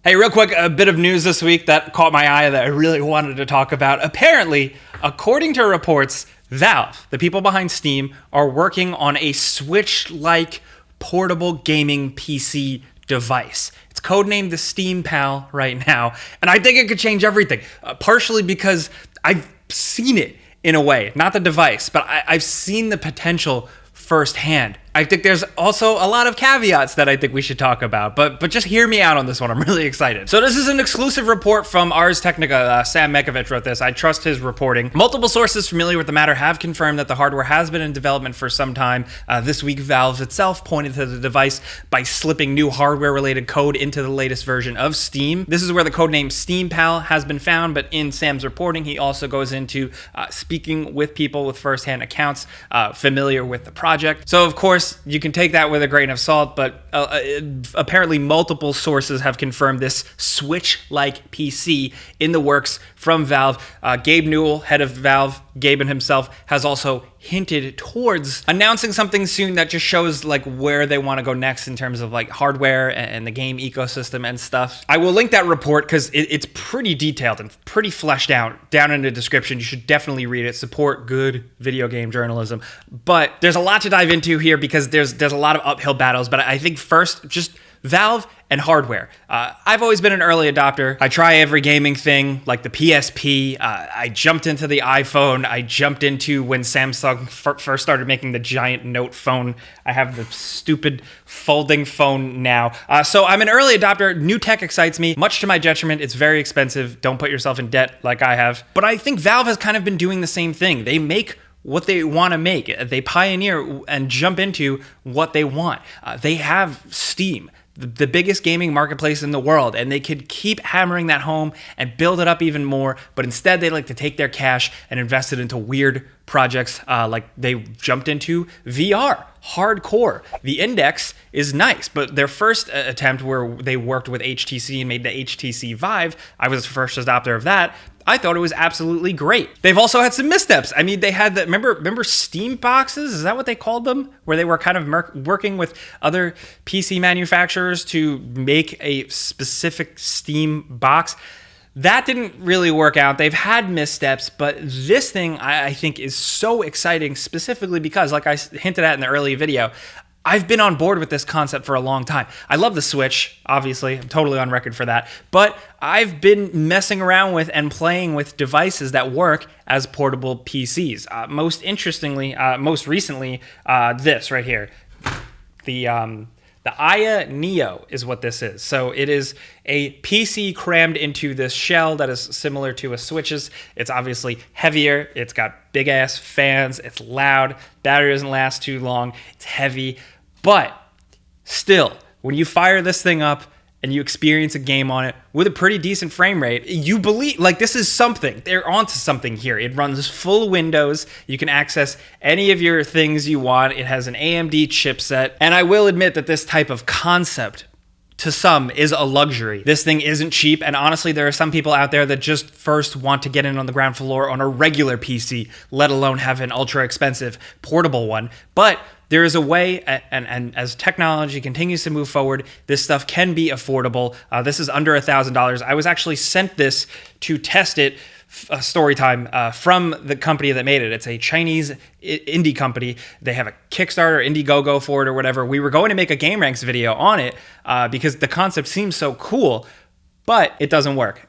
Hey, real quick, a bit of news this week that caught my eye that I really wanted to talk about. Apparently, according to reports, Valve, the people behind Steam, are working on a Switch-like portable gaming PC device. It's codenamed the Steam Pal right now, and I think it could change everything, partially because I've seen it in a way, not the device, but I've seen the potential firsthand. I think there's also a lot of caveats that I think we should talk about, but just hear me out on this one. I'm really excited. So this is an exclusive report from Ars Technica. Sam Mekovich wrote this. I trust his reporting. Multiple sources familiar with the matter have confirmed that the hardware has been in development for some time. This week, Valve itself pointed to the device by slipping new hardware-related code into the latest version of Steam. This is where the codename Steam Pal has been found, but in Sam's reporting, he also goes into speaking with people with first-hand accounts familiar with the project. So, of course, you can take that with a grain of salt, but apparently multiple sources have confirmed this Switch-like PC in the works from Valve. Gabe Newell, head of Valve, Gaben himself, has also hinted towards announcing something soon that just shows like where they want to go next in terms of like hardware and the game ecosystem and stuff. I will link that report because it's pretty detailed and pretty fleshed out down in the description. You should definitely read it. Support good video game journalism. But there's a lot to dive into here because there's a lot of uphill battles. But I think first, just Valve and hardware. I've always been an early adopter. I try every gaming thing, like the PSP. I jumped into the iPhone. I jumped into when Samsung first started making the giant Note phone. I have the stupid folding phone now. So I'm an early adopter. New tech excites me, much to my detriment. It's very expensive. Don't put yourself in debt like I have. But I think Valve has kind of been doing the same thing. They make what they want to make. They pioneer and jump into what they want. They have Steam, the biggest gaming marketplace in the world, and they could keep hammering that home and build it up even more, but instead they like to take their cash and invest it into weird projects like they jumped into VR, hardcore. The Index is nice, but their first attempt where they worked with HTC and made the HTC Vive, I was the first adopter of that. I thought it was absolutely great. They've also had some missteps. I mean, they had the, remember Steam boxes? Is that what they called them? Where they were kind of working with other PC manufacturers to make a specific Steam box. That didn't really work out. They've had missteps, but this thing I think is so exciting specifically because, like I hinted at in the early video, I've been on board with this concept for a long time. I love the Switch, obviously. I'm totally on record for that. But I've been messing around with and playing with devices that work as portable PCs. Most recently, this right here. The Aya Neo is what this is. So it is a PC crammed into this shell that is similar to a Switch's. It's obviously heavier. It's got big ass fans. It's loud. Battery doesn't last too long. It's heavy. But still, when you fire this thing up and you experience a game on it with a pretty decent frame rate, you believe, like, this is something. They're onto something here. It runs full Windows. You can access any of your things you want. It has an AMD chipset. And I will admit that this type of concept, to some, is a luxury. This thing isn't cheap, and honestly, there are some people out there that just first want to get in on the ground floor on a regular PC, let alone have an ultra expensive portable one. But there is a way, and as technology continues to move forward, this stuff can be affordable. This is under $1,000. I was actually sent this to test it, story time, from the company that made it. It's a Chinese indie company. They have a Kickstarter, Indiegogo for it or whatever. We were going to make a Game Ranks video on it because the concept seems so cool, but it doesn't work.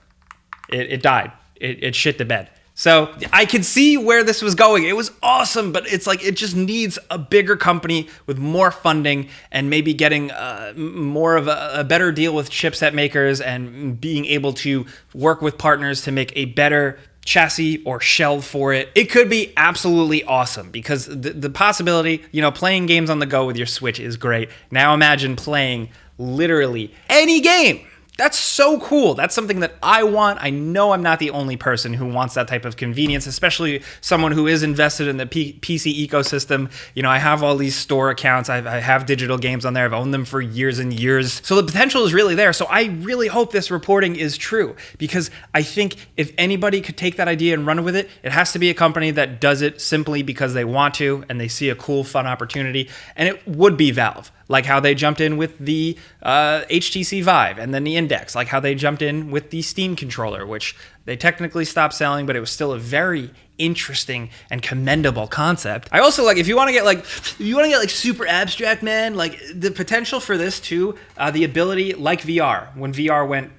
It died. It shit the bed. So I could see where this was going. It was awesome, but it's like it just needs a bigger company with more funding and maybe getting more of a better deal with chipset makers and being able to work with partners to make a better chassis or shell for it. It could be absolutely awesome because the possibility, playing games on the go with your Switch is great. Now imagine playing literally any game. That's so cool. That's something that I want. I know I'm not the only person who wants that type of convenience, especially someone who is invested in the PC ecosystem. I have all these store accounts. I have digital games on there. I've owned them for years and years. So the potential is really there. So I really hope this reporting is true because I think if anybody could take that idea and run with it, it has to be a company that does it simply because they want to and they see a cool, fun opportunity. And it would be Valve. like how they jumped in with the HTC Vive and then the Index, like how they jumped in with the Steam controller, which they technically stopped selling, but it was still a very interesting and commendable concept. I also like, if you want to get like super abstract, man, like the potential for this too, the ability, like VR, when VR went,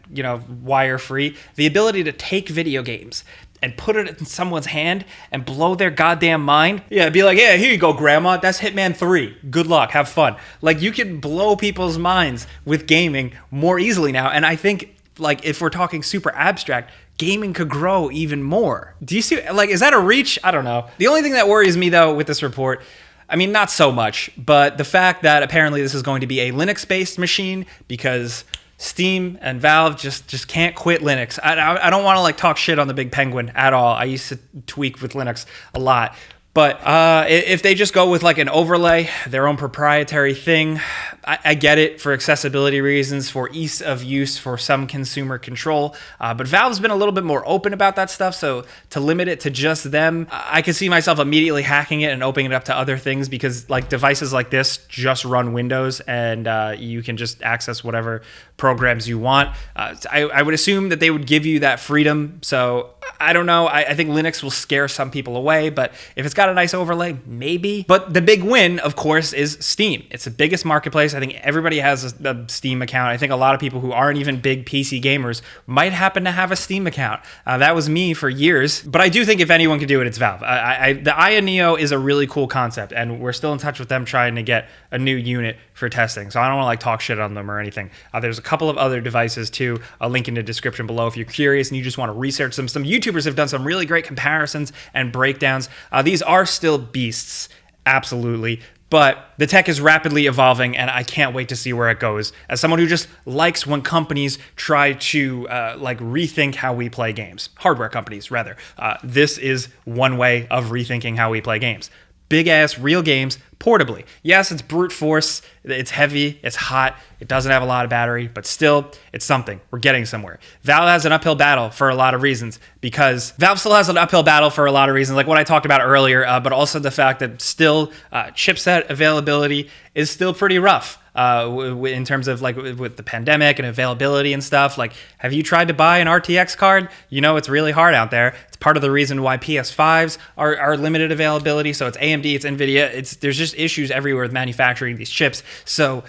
wire free, the ability to take video games and put it in someone's hand and blow their goddamn mind. Yeah, be like, yeah, here you go, grandma. That's Hitman 3. Good luck. Have fun. Like, you can blow people's minds with gaming more easily now. And I think, like, if we're talking super abstract, gaming could grow even more. Do you see, like, is that a reach? I don't know. The only thing that worries me, though, with this report, I mean, not so much, but the fact that apparently this is going to be a Linux-based machine because Steam and Valve just can't quit Linux. I don't want to like talk shit on the big penguin at all. I used to tweak with Linux a lot. But if they just go with like an overlay, their own proprietary thing, I get it for accessibility reasons, for ease of use, for some consumer control. But Valve's been a little bit more open about that stuff. So to limit it to just them, I could see myself immediately hacking it and opening it up to other things because like devices like this just run Windows and you can just access whatever programs you want. I would assume that they would give you that freedom. So I don't know. I think Linux will scare some people away, but if it's got a nice overlay, maybe. But the big win, of course, is Steam. It's the biggest marketplace. I think everybody has a Steam account. I think a lot of people who aren't even big PC gamers might happen to have a Steam account. That was me for years. But I do think if anyone could do it, it's Valve. The Aya Neo is a really cool concept, and we're still in touch with them trying to get a new unit for testing. So I don't want to like talk shit on them or anything. There's a couple of other devices too. I'll link in the description below if you're curious and you just want to research them. Some YouTubers have done some really great comparisons and breakdowns. These are still beasts, absolutely. But the tech is rapidly evolving, and I can't wait to see where it goes. As someone who just likes when companies try to rethink how we play games, hardware companies rather, this is one way of rethinking how we play games. Big ass real games portably. Yes, it's brute force. It's heavy. It's hot. It doesn't have a lot of battery, but still, it's something. We're getting somewhere. Valve has an uphill battle for a lot of reasons like what I talked about earlier, but also the fact that still chipset availability is still pretty rough. In terms of like with the pandemic and availability and stuff. Like, have you tried to buy an RTX card? It's really hard out there. It's part of the reason why PS5s are limited availability. So it's AMD, it's NVIDIA. There's just issues everywhere with manufacturing these chips. So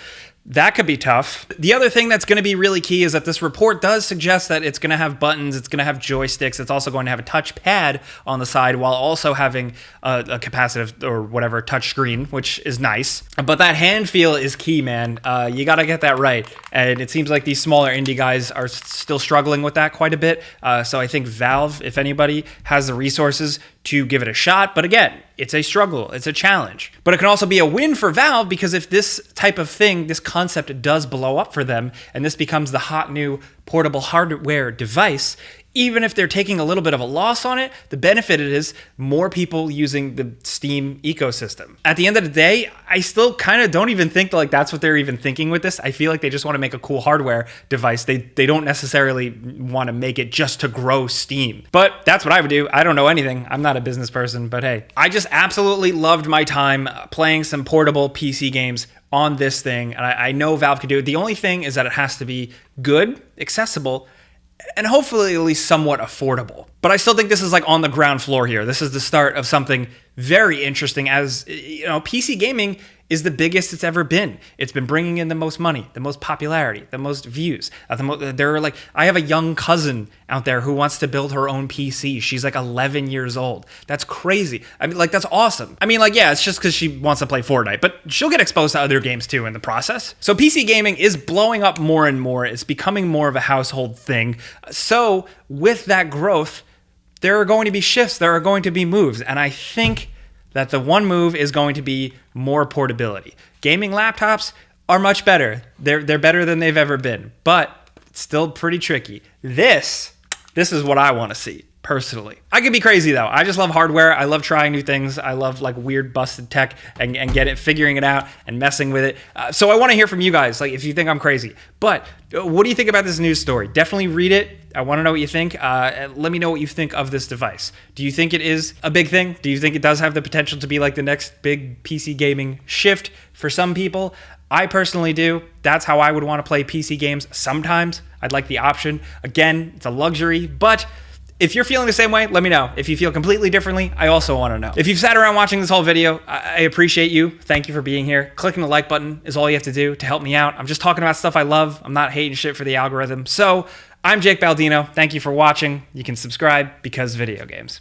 that could be tough. The other thing that's going to be really key is that this report does suggest that it's going to have buttons, it's going to have joysticks, it's also going to have a touchpad on the side while also having a capacitive or whatever touch screen, which is nice. But that hand feel is key, man. You got to get that right. And it seems like these smaller indie guys are still struggling with that quite a bit. So I think Valve, if anybody, has the resources to give it a shot. But again, it's a struggle. It's a challenge. But it can also be a win for Valve because if this type of thing, this concept does blow up for them, and this becomes the hot new portable hardware device, even if they're taking a little bit of a loss on it, the benefit is more people using the Steam ecosystem. At the end of the day, I still kind of don't even think like that's what they're even thinking with this. I feel like they just want to make a cool hardware device. They don't necessarily want to make it just to grow Steam. But that's what I would do. I don't know anything. I'm not a business person, but hey, I just absolutely loved my time playing some portable PC games on this thing. And I know Valve could do it. The only thing is that it has to be good, accessible, and hopefully at least somewhat affordable. But I still think this is like on the ground floor here. This is the start of something very interesting, as PC gaming is the biggest it's ever been. It's been bringing in the most money, the most popularity, the most views. There are like, I have a young cousin out there who wants to build her own PC. She's like 11 years old. That's crazy. I mean, like, that's awesome. I mean, like, yeah, it's just because she wants to play Fortnite, but she'll get exposed to other games too in the process. So PC gaming is blowing up more and more. It's becoming more of a household thing. So with that growth, there are going to be shifts. There are going to be moves. And I think that the one move is going to be more portability. Gaming laptops are much better. They're better than they've ever been, but it's still pretty tricky. This is what I want to see personally. I could be crazy though. I just love hardware. I love trying new things. I love like weird busted tech and figuring it out and messing with it. So I want to hear from you guys, like if you think I'm crazy. But what do you think about this news story? Definitely read it. I want to know what you think. Let me know what you think of this device. Do you think it is a big thing? Do you think it does have the potential to be like the next big PC gaming shift for some people? I personally do. That's how I would want to play PC games. Sometimes I'd like the option. Again, it's a luxury, but if you're feeling the same way, let me know. If you feel completely differently, I also want to know. If you've sat around watching this whole video, I appreciate you. Thank you for being here. Clicking the like button is all you have to do to help me out. I'm just talking about stuff I love. I'm not hating shit for the algorithm. So I'm Jake Baldino. Thank you for watching. You can subscribe because video games.